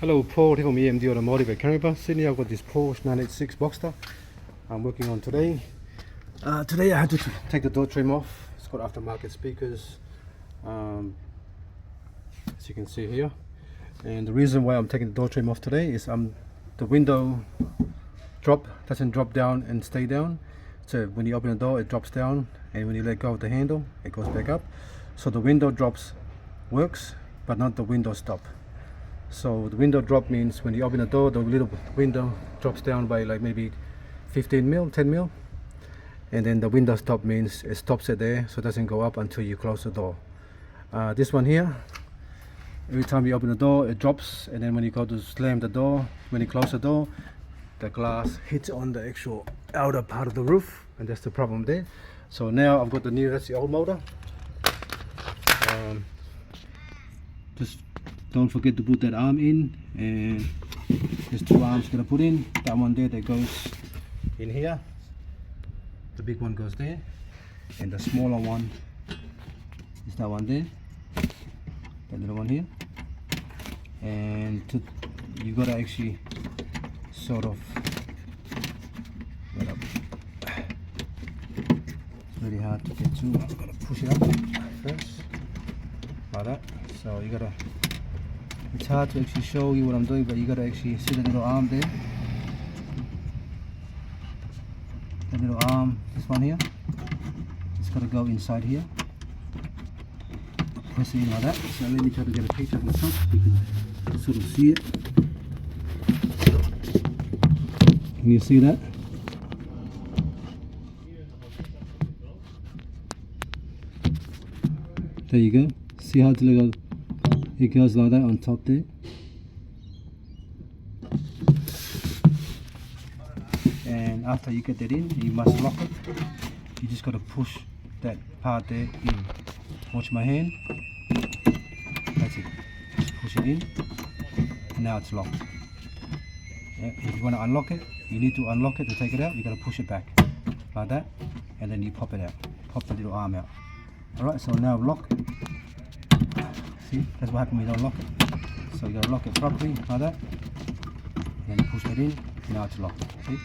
Hello, Paul here from EMD Automotive at Canberra, Sydney. I've got this Porsche 986 Boxster I'm working on today. Today I had to take the door trim off. It's got aftermarket speakers, as you can see here. And the reason why I'm taking the door trim off today is the window doesn't drop down and stay down. So when you open the door, it drops down, and when you let go of the handle, it goes back up. So the window drops works, but not the window stop. So the window drop means when you open the door, the little window drops down by like maybe 15 mil, 10 mil. And then the window stop means it stops it there, so it doesn't go up until you close the door. This one here, every time you open the door, it drops, and then when you go to slam the door, when you close the door, the glass hits on the actual outer part of the roof, and that's the problem there. So now I've got the new, that's the old motor. Just don't forget to put that arm in, and there's two arms you're gonna put in. That one there that goes in here, the big one goes there, and the smaller one is that one there, that little one here. And you gotta actually sort of up. It's really hard to get to. I've got to push it up first like that. So you gotta, it's hard to actually show you what I'm doing, but you gotta actually see the little arm there. The little arm, this one here, it's gotta go inside here. Press it in like that. So let me try to get a picture of the top so you can sort of see it. Can you see that? There you go. See how it goes like that on top there. And after you get that in, you must lock it. You just got to push that part there in. Watch my hand. That's it. Just push it in. And now it's locked. Yeah, if you want to unlock it, you need to unlock it to take it out. You got to push it back like that, and then you pop it out. Pop the little arm out. Alright, so now lock. See, that's what happens when you don't lock it. So you got to lock it properly like that, and then you push that in. Now it's locked. See?